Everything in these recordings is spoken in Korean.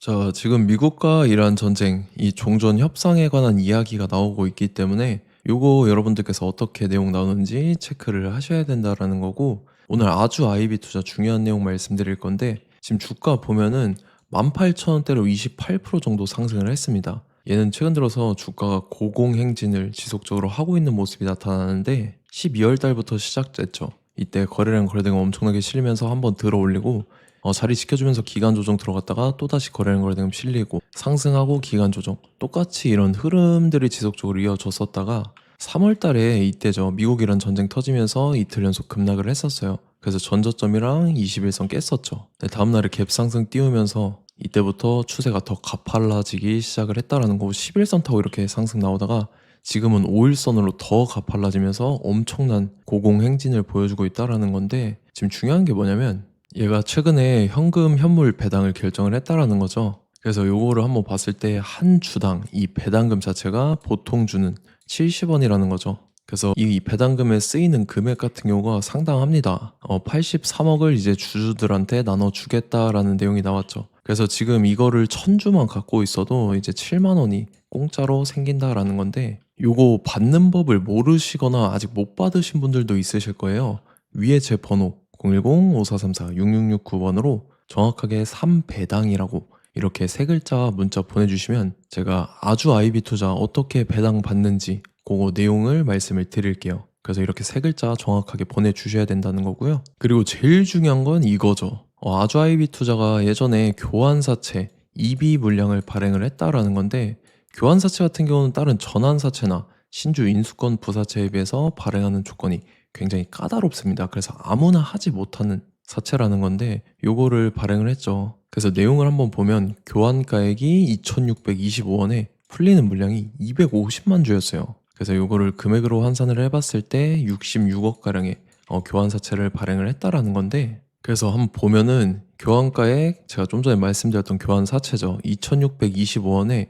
자, 지금 미국과 이란 전쟁, 이 종전 협상에 관한 이야기가 나오고 있기 때문에 요거 여러분들께서 어떻게 내용 나오는지 체크를 하셔야 된다라는 거고, 오늘 아주 아이비 투자 중요한 내용 말씀드릴 건데, 지금 주가 보면은 18,000원대로 28% 정도 상승을 했습니다. 얘는 최근 들어서 주가가 고공행진을 지속적으로 하고 있는 모습이 나타나는데, 12월 달부터 시작됐죠. 이때 거래량 거래대가 엄청나게 실리면서 한번 들어 올리고, 자리 지켜주면서 기간 조정 들어갔다가 또다시 거래량 거래대금 실리고 상승하고 기간 조정, 똑같이 이런 흐름들이 지속적으로 이어졌었다가 3월 달에 이때죠. 미국이란 전쟁 터지면서 이틀 연속 급락을 했었어요. 그래서 전저점이랑 21선 깼었죠. 네, 다음날에 갭 상승 띄우면서 이때부터 추세가 더 가팔라지기 시작을 했다라는 거고, 11선 타고 이렇게 상승 나오다가 지금은 5일선으로 더 가팔라지면서 엄청난 고공행진을 보여주고 있다라는 건데, 지금 중요한 게 뭐냐면 얘가 최근에 현금 현물 배당을 결정을 했다라는 거죠. 그래서 요거를 한번 봤을 때 한 주당 이 배당금 자체가 보통 주는 70원이라는 거죠. 그래서 이 배당금에 쓰이는 금액 같은 경우가 상당합니다. 83억을 이제 주주들한테 나눠주겠다라는 내용이 나왔죠. 그래서 지금 이거를 1000주만 갖고 있어도 이제 7만 원이 공짜로 생긴다라는 건데, 요거 받는 법을 모르시거나 아직 못 받으신 분들도 있으실 거예요. 위에 제 번호 010-5434-6669번으로 정확하게 3배당이라고 이렇게 세 글자 문자 보내주시면 제가 아주 아이비 투자 어떻게 배당 받는지 그거 내용을 말씀을 드릴게요. 그래서 이렇게 세 글자 정확하게 보내주셔야 된다는 거고요. 그리고 제일 중요한 건 이거죠. 아주 아이비 투자가 예전에 교환사채 EB 물량을 발행을 했다라는 건데, 교환사채 같은 경우는 다른 전환사채나 신주 인수권 부사채에 비해서 발행하는 조건이 굉장히 까다롭습니다. 그래서 아무나 하지 못하는 사채라는 건데 요거를 발행을 했죠. 그래서 내용을 한번 보면 교환가액이 2,625원에 풀리는 물량이 250만 주였어요. 그래서 요거를 금액으로 환산을 해봤을 때 66억 가량의 교환사채를 발행을 했다라는 건데, 그래서 한번 보면은 교환가액, 제가 좀 전에 말씀드렸던 교환사채죠. 2,625원에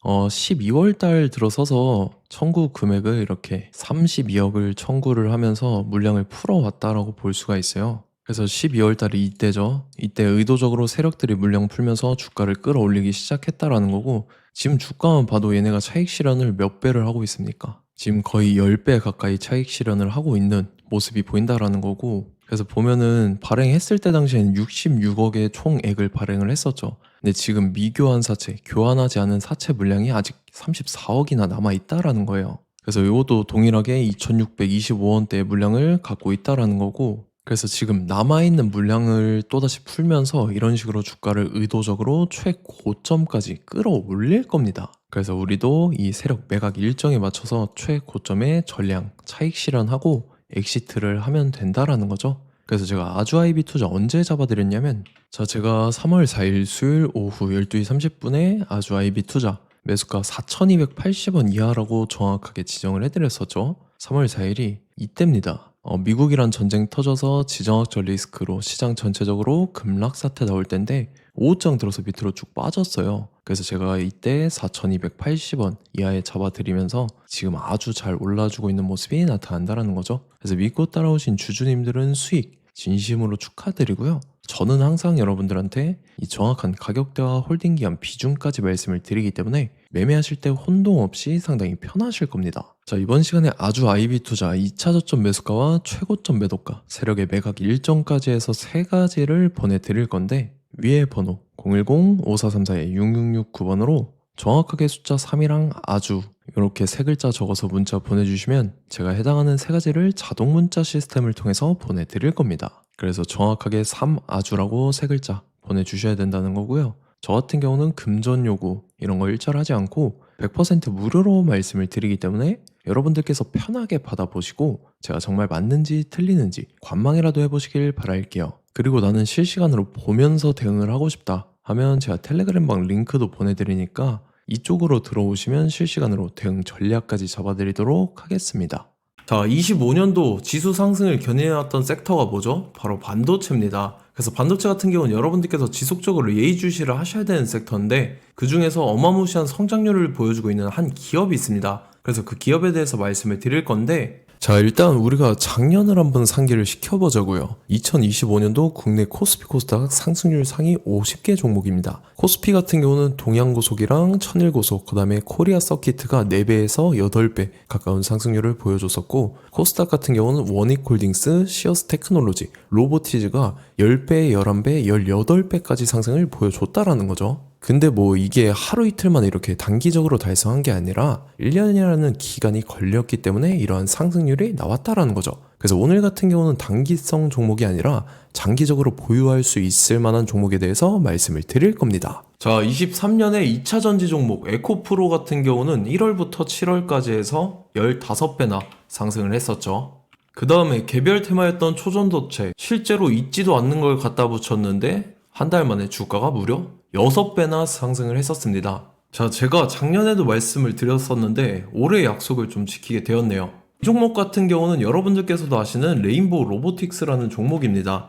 12월 달 들어서서 청구 금액을 이렇게 32억을 청구를 하면서 물량을 풀어왔다라고 볼 수가 있어요. 그래서 12월 달이 이때죠. 이때 의도적으로 세력들이 물량 풀면서 주가를 끌어올리기 시작했다라는 거고, 지금 주가만 봐도 얘네가 차익 실현을 몇 배를 하고 있습니까? 지금 거의 10배 가까이 차익 실현을 하고 있는 모습이 보인다라는 거고, 그래서 보면은 발행했을 때 당시에는 66억의 총액을 발행을 했었죠. 근데 지금 미교환 사채, 교환하지 않은 사채 물량이 아직 34억이나 남아있다라는 거예요. 그래서 이것도 동일하게 2,625원대의 물량을 갖고 있다라는 거고, 그래서 지금 남아있는 물량을 또다시 풀면서 이런 식으로 주가를 의도적으로 최고점까지 끌어올릴 겁니다. 그래서 우리도 이 세력 매각 일정에 맞춰서 최고점의 전량 차익 실현하고 엑시트를 하면 된다라는 거죠. 그래서 제가 아주 아이비 투자 언제 잡아드렸냐면, 제가 3월 4일 수요일 오후 12시 30분에 아주 아이비 투자 매수가 4,280원 이하라고 정확하게 지정을 해드렸었죠. 3월 4일이 이때입니다. 미국이란 전쟁 터져서 지정학적 리스크로 시장 전체적으로 급락 사태 나올 때인데 오후장 들어서 밑으로 쭉 빠졌어요. 그래서 제가 이때 4,280원 이하에 잡아드리면서 지금 아주 잘 올라주고 있는 모습이 나타난다는 거죠. 그래서 믿고 따라오신 주주님들은 수익 진심으로 축하드리고요. 저는 항상 여러분들한테 이 정확한 가격대와 홀딩 기간 비중까지 말씀을 드리기 때문에 매매하실 때 혼동 없이 상당히 편하실 겁니다. 자, 이번 시간에 아주 아이비 투자 2차 저점 매수가와 최고점 매도가, 세력의 매각 일정까지 해서 세 가지를 보내드릴 건데, 위에 번호 010-5434-6669번으로 정확하게 숫자 3이랑 아주 이렇게 세 글자 적어서 문자 보내주시면 제가 해당하는 세 가지를 자동 문자 시스템을 통해서 보내드릴 겁니다. 그래서 정확하게 3 아주라고 세 글자 보내주셔야 된다는 거고요. 저 같은 경우는 금전 요구 이런 거 일절하지 않고 100% 무료로 말씀을 드리기 때문에 여러분들께서 편하게 받아보시고 제가 정말 맞는지 틀리는지 관망이라도 해보시길 바랄게요. 그리고 나는 실시간으로 보면서 대응을 하고 싶다 하면 제가 텔레그램방 링크도 보내드리니까 이쪽으로 들어오시면 실시간으로 대응 전략까지 잡아드리도록 하겠습니다. 자, 25년도 지수 상승을 견인해왔던 섹터가 뭐죠? 바로 반도체입니다. 그래서 반도체 같은 경우는 여러분들께서 지속적으로 예의주시를 하셔야 되는 섹터인데, 그 중에서 어마무시한 성장률을 보여주고 있는 한 기업이 있습니다. 그래서 그 기업에 대해서 말씀을 드릴 건데, 자, 일단 우리가 작년을 한번 상기를 시켜보자고요. 2025년도 국내 코스피 코스닥 상승률 상위 50개 종목입니다. 코스피 같은 경우는 동양고속이랑 천일고속, 그 다음에 코리아 서키트가 4배에서 8배 가까운 상승률을 보여줬었고, 코스닥 같은 경우는 원익홀딩스, 시어스 테크놀로지, 로보티즈가 10배, 11배, 18배까지 상승을 보여줬다라는 거죠. 근데 뭐 이게 하루 이틀 만에 이렇게 단기적으로 달성한 게 아니라 1년이라는 기간이 걸렸기 때문에 이러한 상승률이 나왔다라는 거죠. 그래서 오늘 같은 경우는 단기성 종목이 아니라 장기적으로 보유할 수 있을 만한 종목에 대해서 말씀을 드릴 겁니다. 자, 23년에 2차 전지 종목 에코프로 같은 경우는 1월부터 7월까지 해서 15배나 상승을 했었죠. 그 다음에 개별 테마였던 초전도체, 실제로 있지도 않는 걸 갖다 붙였는데 한 달 만에 주가가 무려 6배나 상승을 했었습니다. 자, 제가 작년에도 말씀을 드렸었는데 올해 약속을 좀 지키게 되었네요. 이 종목 같은 경우는 여러분들께서도 아시는 레인보우 로보틱스라는 종목입니다.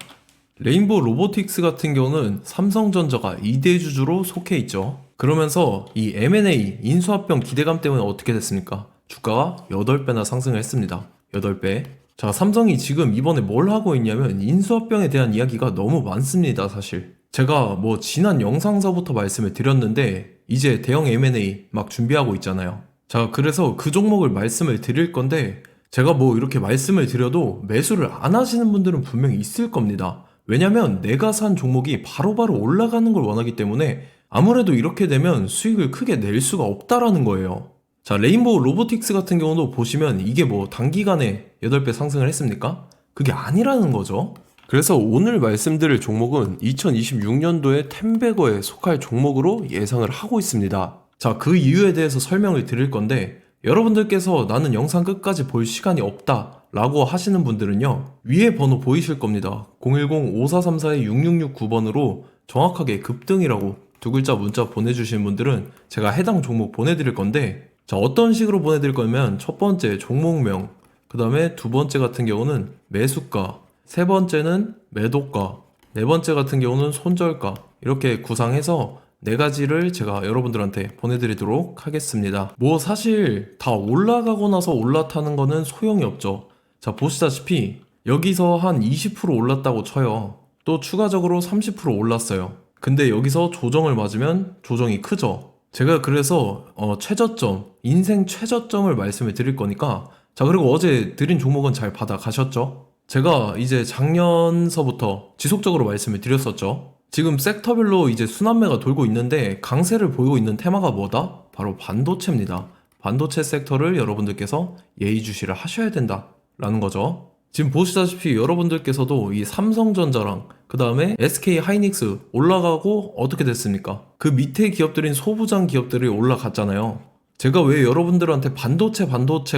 레인보우 로보틱스 같은 경우는 삼성전자가 2대 주주로 속해 있죠. 그러면서 이 M&A 인수합병 기대감 때문에 어떻게 됐습니까? 주가가 8배나 상승을 했습니다. 8배. 자, 삼성이 지금 이번에 뭘 하고 있냐면 인수합병에 대한 이야기가 너무 많습니다, 사실. 제가 뭐 지난 영상서부터 말씀을 드렸는데 이제 대형 M&A 막 준비하고 있잖아요. 자, 그래서 그 종목을 말씀을 드릴 건데 제가 뭐 이렇게 말씀을 드려도 매수를 안 하시는 분들은 분명히 있을 겁니다. 왜냐면 내가 산 종목이 바로바로 올라가는 걸 원하기 때문에 아무래도 이렇게 되면 수익을 크게 낼 수가 없다라는 거예요. 자, 레인보우 로보틱스 같은 경우도 보시면 이게 뭐 단기간에 8배 상승을 했습니까? 그게 아니라는 거죠. 그래서 오늘 말씀드릴 종목은 2026년도에 템베거에 속할 종목으로 예상을 하고 있습니다. 자, 그 이유에 대해서 설명을 드릴 건데 여러분들께서 나는 영상 끝까지 볼 시간이 없다 라고 하시는 분들은요, 위에 번호 보이실 겁니다. 010-5434-6669번으로 정확하게 급등이라고 2글자 문자 보내주신 분들은 제가 해당 종목 보내드릴 건데, 자, 어떤 식으로 보내드릴 거냐면 첫 번째 종목명, 그 다음에 두 번째 같은 경우는 매수가, 세 번째는 매도가, 네 번째 같은 경우는 손절가, 이렇게 구상해서 4가지를 제가 여러분들한테 보내드리도록 하겠습니다. 뭐 사실 다 올라가고 나서 올라타는 거는 소용이 없죠. 자, 보시다시피 여기서 한 20% 올랐다고 쳐요. 또 추가적으로 30% 올랐어요. 근데 여기서 조정을 맞으면 조정이 크죠. 제가 그래서 최저점, 인생 최저점을 말씀을 드릴 거니까, 자, 그리고 어제 드린 종목은 잘 받아가셨죠? 제가 이제 작년서부터 지속적으로 말씀을 드렸었죠. 지금 섹터별로 이제 순환매가 돌고 있는데 강세를 보이고 있는 테마가 뭐다? 바로 반도체입니다. 반도체 섹터를 여러분들께서 예의주시를 하셔야 된다라는 거죠. 지금 보시다시피 여러분들께서도 이 삼성전자랑 그 다음에 SK 하이닉스 올라가고 어떻게 됐습니까? 그 밑에 기업들인 소부장 기업들이 올라갔잖아요. 제가 왜 여러분들한테 반도체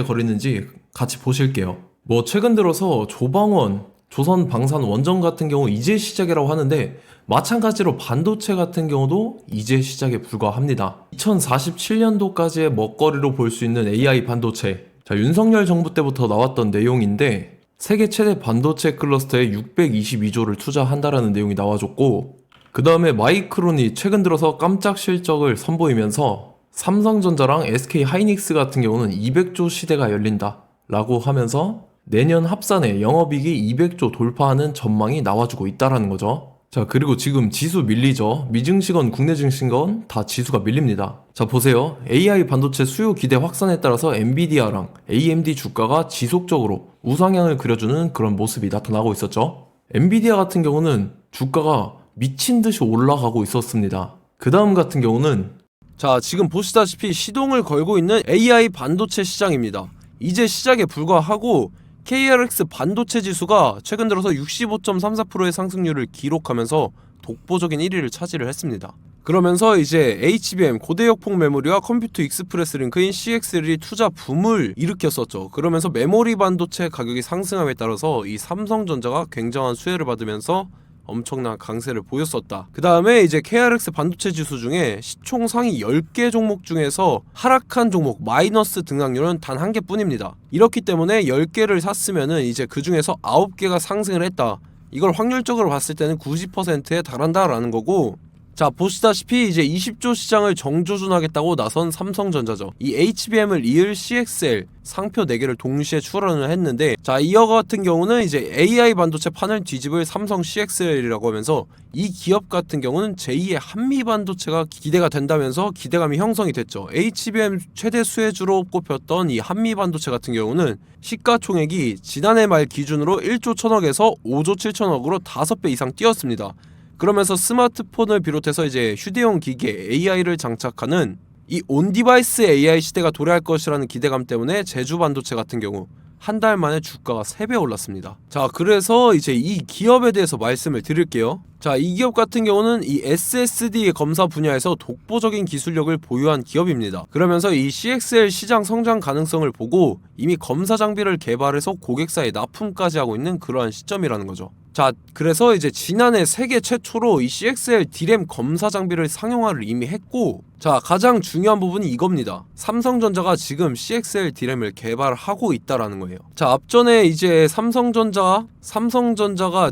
거리는지 같이 보실게요. 뭐 최근 들어서 조방원, 조선방산 원전 같은 경우 이제 시작이라고 하는데 마찬가지로 반도체 같은 경우도 이제 시작에 불과합니다. 2047년도까지의 먹거리로 볼 수 있는 AI 반도체. 자, 윤석열 정부 때부터 나왔던 내용인데 세계 최대 반도체 클러스터에 622조를 투자한다라는 내용이 나와줬고, 그 다음에 마이크론이 최근 들어서 깜짝 실적을 선보이면서 삼성전자랑 SK 하이닉스 같은 경우는 200조 시대가 열린다 라고 하면서 내년 합산에 영업이익이 200조 돌파하는 전망이 나와주고 있다라는 거죠. 자, 그리고 지금 지수 밀리죠. 미증시건 국내 증시건 다 지수가 밀립니다. 자, 보세요. AI 반도체 수요 기대 확산에 따라서 엔비디아랑 AMD 주가가 지속적으로 우상향을 그려주는 그런 모습이 나타나고 있었죠. 엔비디아 같은 경우는 주가가 미친 듯이 올라가고 있었습니다. 그 다음 같은 경우는, 자, 지금 보시다시피 시동을 걸고 있는 AI 반도체 시장입니다. 이제 시작에 불과하고 KRX 반도체 지수가 최근 들어서 65.34%의 상승률을 기록하면서 독보적인 1위를 차지를 했습니다. 그러면서 이제 HBM 고대역폭 메모리와 컴퓨터 익스프레스 링크인 CXL이 투자 붐을 일으켰었죠. 그러면서 메모리 반도체 가격이 상승함에 따라서 이 삼성전자가 굉장한 수혜를 받으면서 엄청난 강세를 보였었다. 그 다음에 이제 KRX 반도체 지수 중에 시총 상위 10개 종목 중에서 하락한 종목 마이너스 등락률은 단 1개뿐입니다. 이렇기 때문에 10개를 샀으면은 이제 그 중에서 9개가 상승을 했다. 이걸 확률적으로 봤을 때는 90%에 달한다라는 거고, 자, 자, 보시다시피 이제 20조 시장을 정조준하겠다고 나선 삼성전자죠. 이 HBM을 이을 CXL 상표 4개를 동시에 출원을 했는데, 자, 이어 같은 경우는 이제 AI 반도체 판을 뒤집을 삼성 CXL이라고 하면서 이 기업 같은 경우는 제2의 한미 반도체가 기대가 된다면서 기대감이 형성이 됐죠. HBM 최대 수혜주로 꼽혔던 이 한미 반도체 같은 경우는 시가총액이 지난해 말 기준으로 1조 1000억에서 5조 7천억으로 5배 이상 뛰었습니다. 그러면서 스마트폰을 비롯해서 이제 휴대용 기기에 AI를 장착하는 이 온디바이스 AI 시대가 도래할 것이라는 기대감 때문에 제주 반도체 같은 경우 한 달 만에 주가가 3배 올랐습니다. 자, 그래서 이제 이 기업에 대해서 말씀을 드릴게요. 자, 이 기업 같은 경우는 이 SSD 검사 분야에서 독보적인 기술력을 보유한 기업입니다. 그러면서 이 CXL 시장 성장 가능성을 보고 이미 검사 장비를 개발해서 고객사에 납품까지 하고 있는 그러한 시점이라는 거죠. 자, 그래서 이제 지난해 세계 최초로 이 CXL D램 검사 장비를 상용화를 이미 했고, 자, 가장 중요한 부분이 이겁니다. 삼성전자가 지금 CXL D램을 개발하고 있다라는 거예요. 자, 앞전에 이제 삼성전자가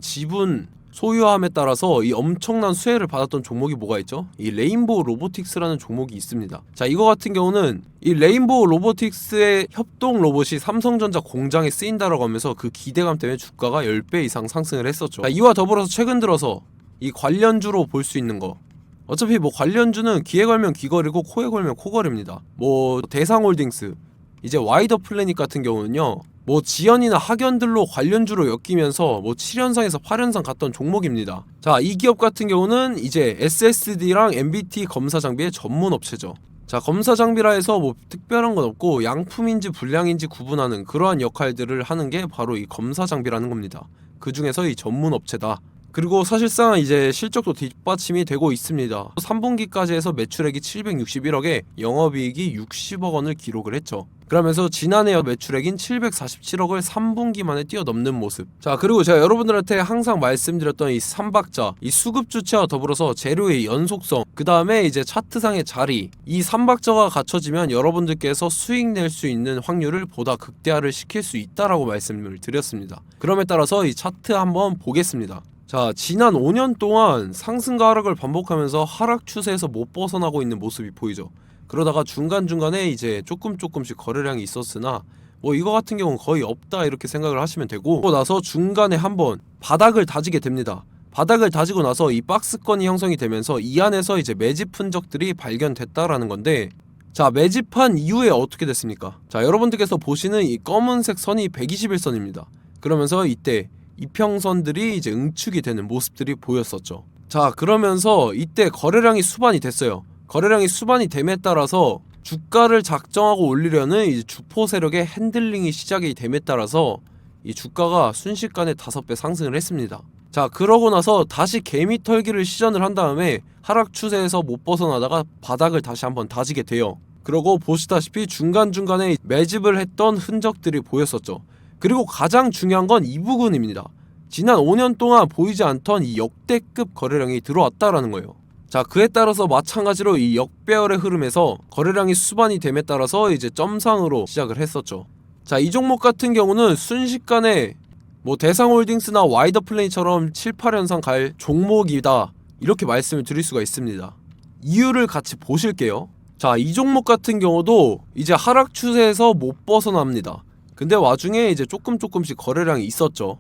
지분 소유함에 따라서 이 엄청난 수혜를 받았던 종목이 뭐가 있죠? 이 레인보우 로보틱스라는 종목이 있습니다. 자, 이거 같은 경우는 이 레인보우 로보틱스의 협동 로봇이 삼성전자 공장에 쓰인다라고 하면서 그 기대감 때문에 주가가 10배 이상 상승을 했었죠. 자, 이와 더불어서 최근 들어서 이 관련주로 볼 수 있는 거, 어차피 뭐 관련주는 귀에 걸면 귀걸이고 코에 걸면 코걸입니다. 뭐 대상홀딩스, 이제 와이더 플래닛 같은 경우는요, 뭐 지연이나 학연들로 관련주로 엮이면서 뭐 7연상에서 8연상 갔던 종목입니다. 자, 이 기업 같은 경우는 이제 SSD랑 MBT 검사 장비의 전문 업체죠. 자, 검사 장비라 해서 뭐 특별한 건 없고 양품인지 불량인지 구분하는 그러한 역할들을 하는 게 바로 이 검사 장비라는 겁니다. 그 중에서 이 전문 업체다. 그리고 사실상 이제 실적도 뒷받침이 되고 있습니다. 3분기까지 해서 매출액이 761억에 영업이익이 60억 원을 기록을 했죠. 그러면서 지난해 매출액인 747억을 3분기 만에 뛰어넘는 모습. 자, 그리고 제가 여러분들한테 항상 말씀드렸던 이 3박자, 이 수급 주체와 더불어서 재료의 연속성, 그 다음에 이제 차트상의 자리, 이 3박자가 갖춰지면 여러분들께서 수익 낼 수 있는 확률을 보다 극대화를 시킬 수 있다라고 말씀을 드렸습니다. 그럼에 따라서 이 차트 한번 보겠습니다. 자, 지난 5년 동안 상승과 하락을 반복하면서 하락 추세에서 못 벗어나고 있는 모습이 보이죠. 그러다가 중간중간에 이제 조금씩 거래량이 있었으나 뭐 이거 같은 경우는 거의 없다 이렇게 생각을 하시면 되고, 그러고 나서 중간에 한번 바닥을 다지게 됩니다. 바닥을 다지고 나서 이 박스권이 형성이 되면서 이 안에서 이제 매집 흔적들이 발견됐다라는 건데, 자, 매집한 이후에 어떻게 됐습니까? 자, 여러분들께서 보시는 이 검은색 선이 121선입니다. 그러면서 이때 이평선들이 이제 응축이 되는 모습들이 보였었죠. 자, 그러면서 이때 거래량이 수반이 됐어요. 거래량이 수반이 됨에 따라서 주가를 작정하고 올리려는 이 주포 세력의 핸들링이 시작이 됨에 따라서 이 주가가 순식간에 5배 상승을 했습니다. 자, 그러고 나서 다시 개미 털기를 시전을 한 다음에 하락 추세에서 못 벗어나다가 바닥을 다시 한번 다지게 돼요. 그러고 보시다시피 중간중간에 매집을 했던 흔적들이 보였었죠. 그리고 가장 중요한 건 이 부분입니다. 지난 5년 동안 보이지 않던 이 역대급 거래량이 들어왔다라는 거예요. 자, 그에 따라서 마찬가지로 이 역배열의 흐름에서 거래량이 수반이 됨에 따라서 이제 점상으로 시작을 했었죠. 자, 이 종목 같은 경우는 순식간에 뭐 대상홀딩스나 와이더 플레이처럼 7, 8연상 갈 종목이다 이렇게 말씀을 드릴 수가 있습니다. 이유를 같이 보실게요. 자, 이 종목 같은 경우도 이제 하락 추세에서 못 벗어납니다. 근데 와중에 이제 조금씩 거래량이 있었죠.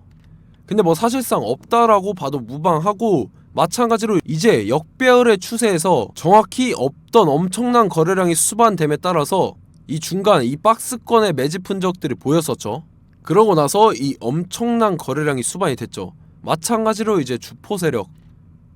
근데 뭐 사실상 없다라고 봐도 무방하고, 마찬가지로 이제 역배열의 추세에서 정확히 없던 엄청난 거래량이 수반됨에 따라서 이 중간 이 박스권의 매집 흔적들이 보였었죠. 그러고 나서 이 엄청난 거래량이 수반이 됐죠. 마찬가지로 이제 주포 세력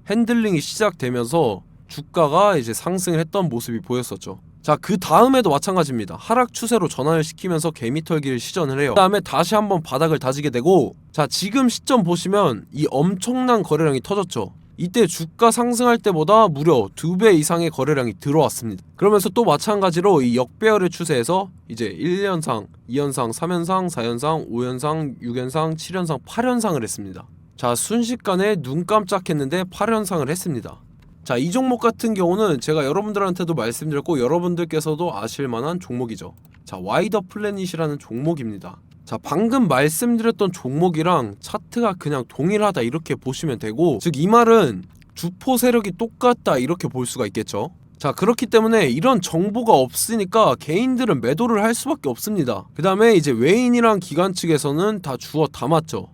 핸들링이 시작되면서 주가가 이제 상승을 했던 모습이 보였었죠. 자, 그 다음에도 마찬가지입니다. 하락 추세로 전환을 시키면서 개미털기를 시전을 해요. 그 다음에 다시 한번 바닥을 다지게 되고, 자, 지금 시점 보시면 이 엄청난 거래량이 터졌죠. 이때 주가 상승할 때보다 무려 2배 이상의 거래량이 들어왔습니다. 그러면서 또 마찬가지로 이 역배열의 추세에서 이제 1연상, 2연상, 3연상, 4연상, 5연상, 6연상, 7연상, 8연상을 했습니다. 자, 순식간에 눈 깜짝했는데 8연상을 했습니다. 자, 이 종목 같은 경우는 제가 여러분들한테도 말씀드렸고 여러분들께서도 아실만한 종목이죠. 자, 와이더 플래닛이라는 종목입니다. 자, 방금 말씀드렸던 종목이랑 차트가 그냥 동일하다 이렇게 보시면 되고, 즉 이 말은 주포 세력이 똑같다 이렇게 볼 수가 있겠죠. 자, 그렇기 때문에 이런 정보가 없으니까 개인들은 매도를 할 수밖에 없습니다. 그 다음에 이제 외인이랑 기관 측에서는 다 주워 담았죠.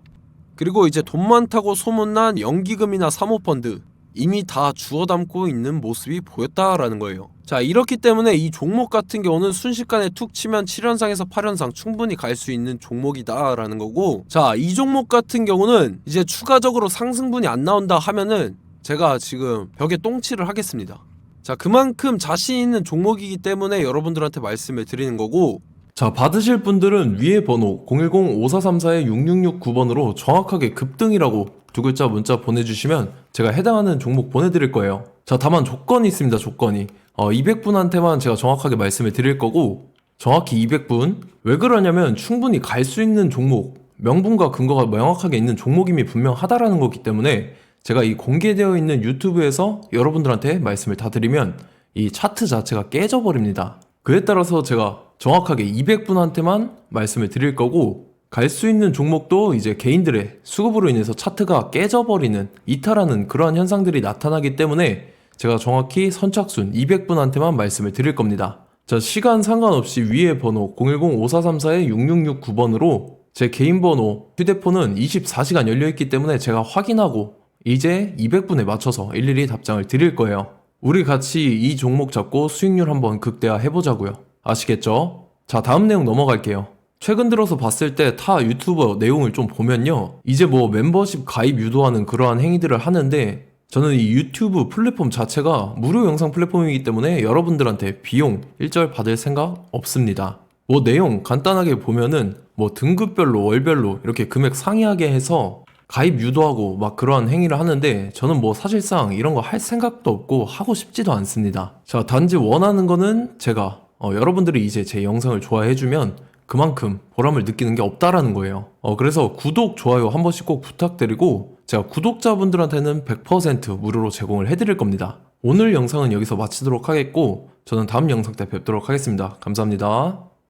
그리고 이제 돈 많다고 소문난 연기금이나 사모펀드 이미 다 주워 담고 있는 모습이 보였다라는 거예요. 자, 이렇기 때문에 이 종목 같은 경우는 순식간에 툭 치면 7연상에서 8연상 충분히 갈 수 있는 종목이다라는 거고, 자, 이 종목 같은 경우는 이제 추가적으로 상승분이 안 나온다 하면은 제가 지금 벽에 똥칠을 하겠습니다. 자, 그만큼 자신 있는 종목이기 때문에 여러분들한테 말씀을 드리는 거고, 자, 받으실 분들은 위에 번호 010-5434-6669번으로 정확하게 급등이라고 두 글자 문자 보내주시면 제가 해당하는 종목 보내드릴 거예요. 자, 다만 조건이 있습니다. 조건이 200분한테만 제가 정확하게 말씀을 드릴 거고, 정확히 200분. 왜 그러냐면 충분히 갈 수 있는 종목, 명분과 근거가 명확하게 있는 종목임이 분명하다라는 거기 때문에 제가 이 공개되어 있는 유튜브에서 여러분들한테 말씀을 다 드리면 이 차트 자체가 깨져버립니다. 그에 따라서 제가 정확하게 200분한테만 말씀을 드릴 거고, 갈 수 있는 종목도 이제 개인들의 수급으로 인해서 차트가 깨져버리는, 이탈하는 그러한 현상들이 나타나기 때문에 제가 정확히 선착순 200분한테만 말씀을 드릴 겁니다. 자, 시간 상관없이 위에 번호 010-5434-6669번으로 제 개인 번호, 휴대폰은 24시간 열려있기 때문에 제가 확인하고 이제 200분에 맞춰서 일일이 답장을 드릴 거예요. 우리 같이 이 종목 잡고 수익률 한번 극대화 해보자고요. 아시겠죠? 자, 다음 내용 넘어갈게요. 최근 들어서 봤을 때 타 유튜버 내용을 좀 보면요, 이제 뭐 멤버십 가입 유도하는 그러한 행위들을 하는데, 저는 이 유튜브 플랫폼 자체가 무료 영상 플랫폼이기 때문에 여러분들한테 비용 일절 받을 생각 없습니다. 뭐 내용 간단하게 보면은 뭐 등급별로 월별로 이렇게 금액 상이하게 해서 가입 유도하고 막 그러한 행위를 하는데, 저는 뭐 사실상 이런 거 할 생각도 없고 하고 싶지도 않습니다. 자, 단지 원하는 거는 제가 여러분들이 이제 제 영상을 좋아해주면 그만큼 보람을 느끼는 게 없다라는 거예요. 그래서 구독, 좋아요 한 번씩 꼭 부탁드리고, 제가 구독자분들한테는 100% 무료로 제공을 해드릴 겁니다. 오늘 영상은 여기서 마치도록 하겠고, 저는 다음 영상 때 뵙도록 하겠습니다. 감사합니다.